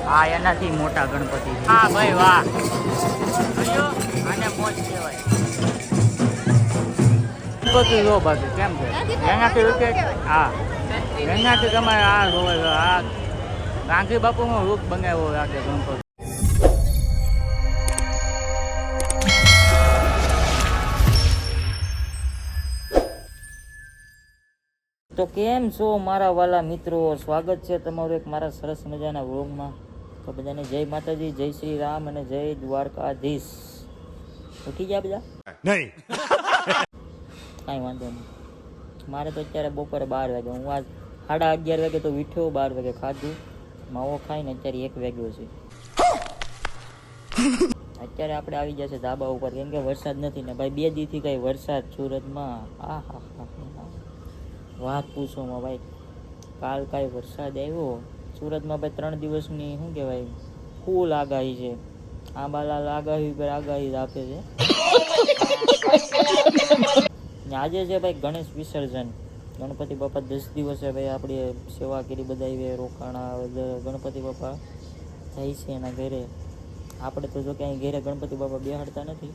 આ એનાથી મોટા ગણપતિ છે. હા ભાઈ વાહ, જોયું? આને મોજ કહેવાય. ગણપતિ જો બાકી કેમ છે એનાથી વિકેટ. હા એનાથી તમે આ ગાંધી બાપુનો રૂપ બનાવ્યો લાગે ગણપતિ. તો કેમ છો મારા વાલા મિત્રો, સ્વાગત છે તમારું એક મારા સરસ મજાના વ્લોગમાં. તો બધાને જય માતાજી, જય શ્રી રામ અને જય દ્વારકાધીશ. ઉઠી ગયા બધા? નહીં. કાંઈ વાંધો નહીં. મારે તો અત્યારે બપોરે 12 વાગે, હું આજ 11:30 વાગે તો ઉઠ્યો, 12 વાગે ખાધું, માવો ખાઈને અત્યારે 1 વાગ્યો છે. અત્યારે આપણે આવી ગયા છે ધાબા ઉપર, કેમ કે વરસાદ નથી ને ભાઈ. 2 દીથી કઈ વરસાદ સુરતમાં, આ હા હા વાત પૂછોમાં ભાઈ. કાલ કાંઈ વરસાદ આવ્યો સુરતમાં ભાઈ. 3 દિવસની શું કહેવાય ફૂલ આગાહી છે. આંબાલાલ આગાહી પર આગાહી આપે છે. આજે છે ભાઈ ગણેશ વિસર્જન. ગણપતિ બાપા 10 દિવસે ભાઈ આપણી સેવા કરી, બધા રોકાણા ગણપતિ બાપા જાય છે એના ઘરે. આપણે તો જો કે અહીં ઘરે ગણપતિ બાપા બેહાડતા નથી.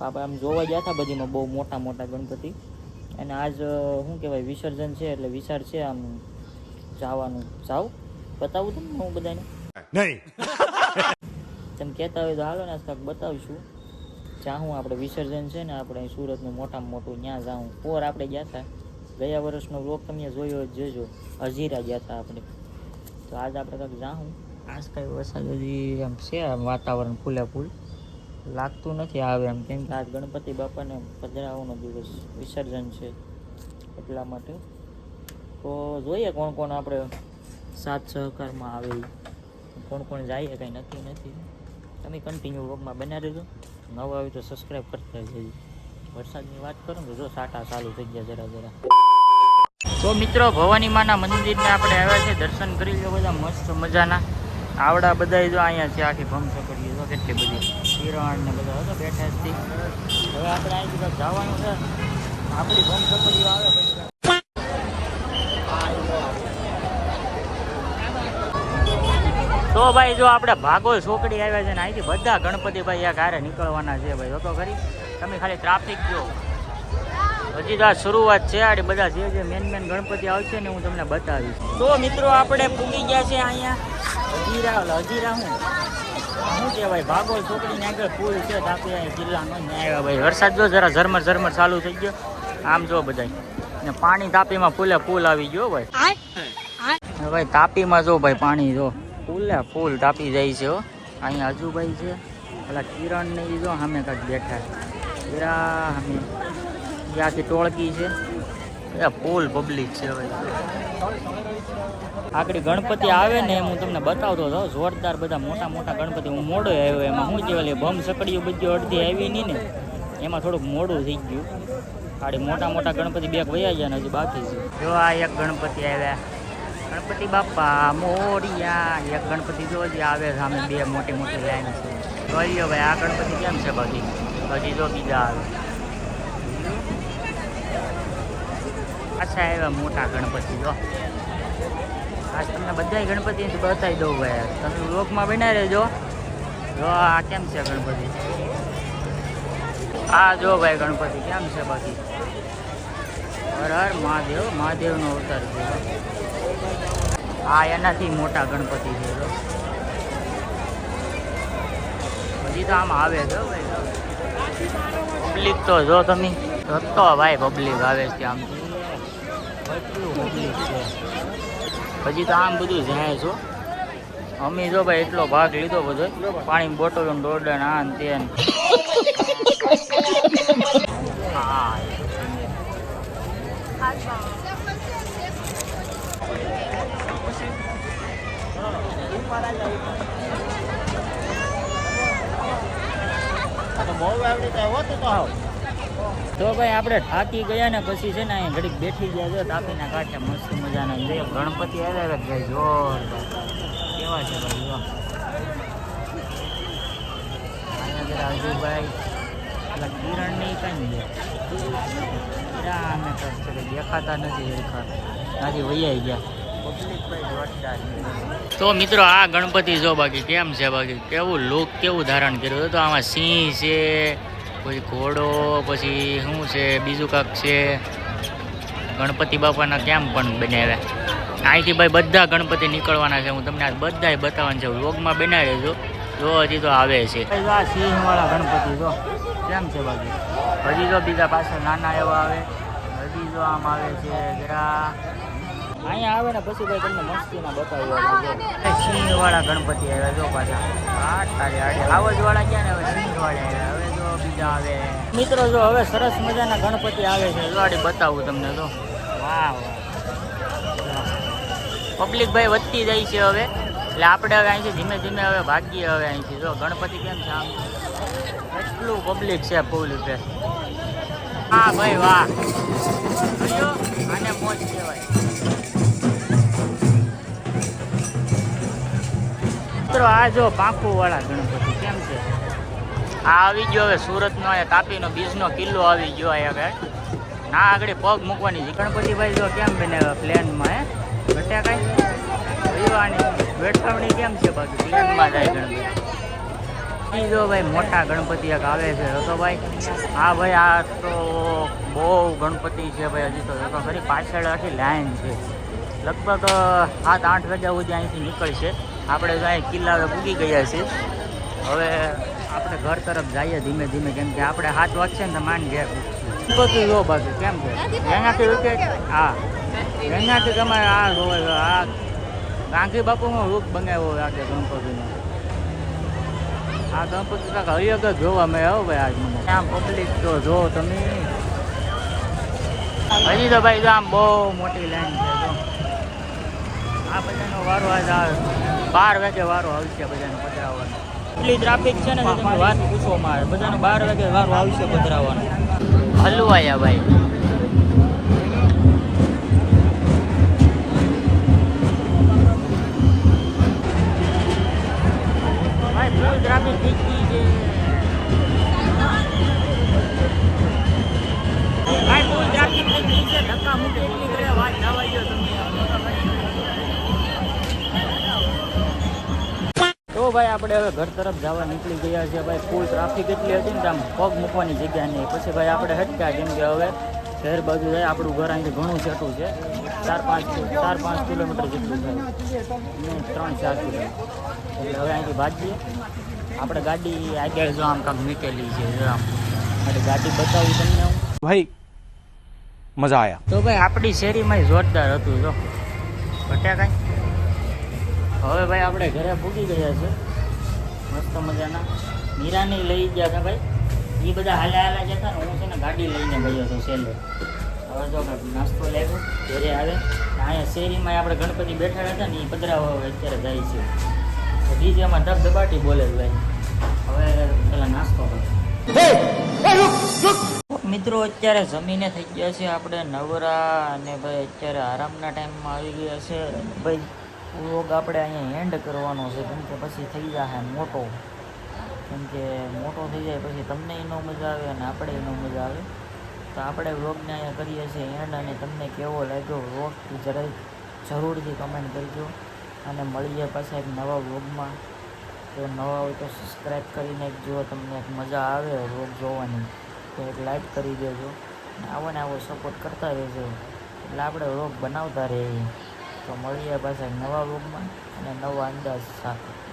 આપણે આમ જોવા ગયા હતા બધીમાં બહુ મોટા મોટા ગણપતિ. અને આજ શું કહેવાય વિસર્જન છે એટલે વિચાર છે આમ જવાનું. જાવ બતાવું તમને હું બધાને? નહીં. તમે કહેતા હોય તો હાલો ને કાંઈક બતાવીશું. જાઉં આપણે વિસર્જન છે ને આપણે સુરતનું મોટામાં મોટું, ત્યાં જાઉં. પોર આપણે ગયા હતા, ગયા વર્ષનો વ્લોગ તમે જોયો જ જોજો, હજીરા ગયા હતા આપણે. તો આજ આપણે કાંઈક જાઉં. આજ કાંઈ વરસાદ હજી એમ છે, વાતાવરણ ફૂલે ફૂલ લાગતું નથી આવે એમ, કેમ કે આજ ગણપતિ બાપાને પધરાવવાનો દિવસ, વિસર્જન છે એટલા માટે. તો જોઈએ કોણ કોણ આપણે સાથ સહકારમાં આવે, કોણ કોણ જાય કંઈ નક્કી નથી. તમે કન્ટિન્યુ વ્લોગમાં બન્યા રહેજો. નવા આવી તો સબસ્ક્રાઈબ કરતા જજો. વરસાદની વાત કરું તો જો સાટા ચાલુ થઈ ગયા જરા જરા. તો મિત્રો ભવાની માના મંદિરને આપણે આવ્યા છે, દર્શન કરી લો બધા મસ્ત મજાના. આવડા બધા જો અહીંયા છે, આખી ભમ ચકડીએ જો કેટલી બધી કિરણ ને બધા હતો બેઠા જ. હવે આપણે અહીંથી જવાનું છે, આપણી ભમ ચકડીઓ આવે પછી. તો ભાઈ જો આપણે ભાગોળ ચોકડી આવ્યા છે ને અહીંથી બધા ગણપતિ ભાઈ આ ઘરે નીકળવાના છે ભાઈ. તો ખરી તમે ખાલી ટ્રાફિક જો, હજી તો આ શરૂઆત છે. આ બધા જે મેન ગણપતિ આવશે ને હું તમને બતાવીશ. તો મિત્રો આપણે પૂગી ગયા છે અહીંયા હજીરા શું કહેવાય ભાગોળ ચોકડીને આગળ પુલ છે તાપી અહીં જિલ્લાનો આવ્યા ભાઈ. વરસાદ જો જરા ઝરમર ઝરમર ચાલુ થઈ ગયો. આમ જો બધા ને પાણી તાપીમાં ફૂલે ફૂલ આવી ગયો ભાઈ. ભાઈ તાપીમાં જો ભાઈ પાણી જો ફૂલે ફૂલ તાપી જાય છે. અહીંયા હજુભાઈ છે, પેલા કિરણ ને જો સામે કાંઈક બેઠા હીરા સામે આખી ટોળકી છે, ફૂલ પબ્લિક છે ભાઈ. આગળ ગણપતિ આવે ને હું તમને બતાવતો હતો, જોરદાર બધા મોટા મોટા ગણપતિ. હું મોડો આવ્યો, એમાં શું કહેવાય ભમ સકડીઓ બધી અડધી આવી નહીં ને, એમાં થોડુંક મોડું થઈ ગયું. આડી મોટા મોટા ગણપતિ બે વયા ગયા ને હજી બાકી છે. જો આ એક ગણપતિ આવ્યા, ગણપતિ બાપા મોરિયા. એક ગણપતિ જો હજી આવે સામે, બે મોટી મોટી લાઈન છે. જોઈ ભાઈ આ ગણપતિ કેમ છે બાકી, હજી જો બીજા આવે. પાછા આવ્યા મોટા ગણપતિ જો. આજ તમને બધા ગણપતિ બતાવી દઉં ભાઈ, તમે વ્લોગમાં બનાવી રહેજો. જો આ કેમ છે ગણપતિ, આ જો ભાઈ ગણપતિ કેમ છે બાકી. હર હર મહાદેવ, મહાદેવનો અવતાર છે. આ એનાથી મોટા ગણપતિ છે. હજી તો આમ આવે છે ભાઈ. પબ્લિક તો જો તમે તો ભાઈ પબ્લિક આવે છે આમ, કેટલું પબ્લિક છે. હજી તો આમ બધું જાય છો. અમે જો ભાઈ એટલો ભાગ લીધો બધો, પાણી બોટલો દોડન આ ને તે. હા તો ભાઈ આપણે થાકી ગયા ને પછી છે ને અહીંયા ઘડીક બેઠી ગયા. જો તાપીના કાંઠે મસ્ત મજાના જોઈએ ગણપતિ આવ્યા ભાઈ. જોર કેવા છે ભાઈ જો. અહીંયા જરા હજુભાઈ પેલા કિરણ નહીં કઈ અમે કરશે દેખાતા નથી, નથી વૈયા ગયા. પબ્લિક ભાઈ જોરદાર. તો મિત્રો આ ગણપતિ જો બાકી કેમ છે, બાકી કેવું લુક કેવું ધારણ કર્યું. તો આમાં સિંહ છે, પછી ઘોડો, પછી શું છે બીજું કાંક છે. ગણપતિ બાપાના કેમ પણ બનાવ્યા. અહીંથી ભાઈ બધા ગણપતિ નીકળવાના છે. હું તમને આ બધા બતાવવાનું છે. વ્લોગમાં બનાવી દેજો. જો હજી તો આવે છે આ સિંહવાળા ગણપતિ જો કેમ છે બાકી. હજી તો બીજા પાછળ નાના એવા આવે. હજી જો આમ આવે છે જરા અહીંયા આવે ને પછી ભાઈ તમને મસ્તીના બતાવ્યું. સિંહવાળા ગણપતિ આવ્યા જો પાછા. હા તારી આડે આવજવાળા ક્યાં ને હવે સિંહવાળા આવ્યા. હવે જો બીજા આવે. મિત્રો જો હવે સરસ મજાના ગણપતિ આવે છે. જો આડી બતાવું તમને. તો વાહ વાહ. પબ્લિક ભાઈ વધતી જાય છે હવે. એટલે આપણે હવે અહીંથી ધીમે ધીમે હવે ભાગીએ. હવે અહીંથી જો ગણપતિ કેમ છે આમ એટલું પબ્લિક છે ફૂલ છે. હા ભાઈ વાહ. આને મોજ કહેવાય. મિત્રો આ જો પાંખુવાળા ગણપતિ કેમ છે. આ આવી ગયો હવે સુરતનો અહીંયા તાપીનો બીજનો કિલ્લો આવી ગયો. અહીંયા આગળ ના આગળ પગ મૂકવાની છે. ગણપતિ ભાઈ જો કેમ બને પ્લેનમાં હે ઘટ્યા કાંઈ વિવાની બેઠાવણી કેમ છે બાજુ પ્લેનમાં જાય ગણપતિ. જો ભાઈ મોટા ગણપતિ એક આવે છે. તો ભાઈ હા ભાઈ આ તો બહુ ગણપતિ છે ભાઈ. હજી તો ખરી પાછળ આખી લાઈન છે. લગભગ 7-8 વાગ્યા સુધી અહીંથી નીકળશે. આપણે તો અહીં કિલ્લા પૂગી ગયા છીએ. હવે આપણે ઘર તરફ જઈએ ધીમે ધીમે, કેમ કે આપણે 7 વાગશે ને તો માંડ ગયા. ગણપતિ જો બાજુ કેમ છે એનાથી વિકેટ. હા એનાથી તમારે આ જોવે આ ગાંધી બાપુનો રૂપ બનાવ્યો હોય આખે ગણપતિનો. આ ગણપતિ કાંક હરિયક જ જોવા મેં આવો ભાઈ આજ મને. આમ પબ્લિક તો જો તમે. હજી તો ભાઈ આમ બહુ મોટી લાઈન છે. જો આ બધાનો વારો આજ 12 વાગે વારો આવશે બધાને પધરાવવાનો. એટલી ટ્રાફિક છે ને તમે વાત પૂછો મારે. બધાનો 12 વાગે વારો આવશે પધરાવવાનો. હલવાયા ભાઈ. ફૂલ ટ્રાફિક થઈ ગઈ છે. ભાઈ ફૂલ ટ્રાફિક થઈ ગઈ છે. ધક્કા મૂકે એટલી કરે વાત જવા ગયો તમે. તો ભાઈ આપણે હવે ઘર તરફ જવા નીકળી ગયા છે ભાઈ. ફૂલ ટ્રાફિક એટલી હતી ને આમ પગ મૂકવાની જગ્યા નહીં. પછી ભાઈ આપણે હટક્યા કેમ કે હવે શહેર બાજુ જાય. આપણું ઘર અહીંથી ઘણું છેટું છે. 4-5 કિલોમીટર જેટલું થાય. 3-4 કિલોમીટર. એટલે હવે અહીંથી ભાગીએ. આપણે ગાડી આગળ જો આમ કાંક મૂકેલી છે. જો આમ એટલે ગાડી બતાવી તમને હું ભાઈ મજા આયા. તો ભાઈ આપણી શેરીમાં જોરદાર હતું. જો ઘટ્યા કાંઈ. હવે ભાઈ આપણે ઘરે પૂગી ગયા છે મસ્ત મજાના. મીરાને લઈ ગયા હતા ભાઈ. એ બધા હાલ્યા જતા ને. હું છે ને ગાડી લઈને ગયો હતો છેલ્લે. હવે જો નાસ્તો લાવ્યો ઘરે આવે. અહીંયા શેરીમાં આપણે ગણપતિ બેઠા હતા ને એ પધરાવા અત્યારે જાય છે. ડીજેમાં ધબધબાટી બોલે ભાઈ. હવે પેલા નાસ્તો કરો. મિત્રો અત્યારે જમીને થઈ ગયા છે આપણે નવરા. અને ભાઈ અત્યારે આરામના ટાઈમમાં આવી ગયા છે ભાઈ. વ્લોગ આપણે અહીંયા એન્ડ કરવાનો છે કેમ કે પછી થઈ જશે મોટો. કેમ કે મોટો થઈ જાય પછી તમને એનો મજા આવે અને આપણે એનો મજા આવે. તો આપણે વ્લોગને અહીંયા કરીએ છીએ એન્ડ. અને તમને કેવો લાગ્યો વ્લોગ જરાય જરૂરથી કમેન્ટ કરજો. અને મળીએ પાછા એક નવા વ્લોગમાં. તો નવા હોય તો સબસ્ક્રાઈબ કરીને જો તમને એક મજા આવે વ્લોગ જોવાની તો એક લાઈક કરી દેજો. અને આવો ને આવો સપોર્ટ કરતા રહેજો એટલે આપણે વ્લોગ બનાવતા રહીએ. તો મળીએ પાછા નવા વ્લોગમાં અને નવા અંદાજ સાથે.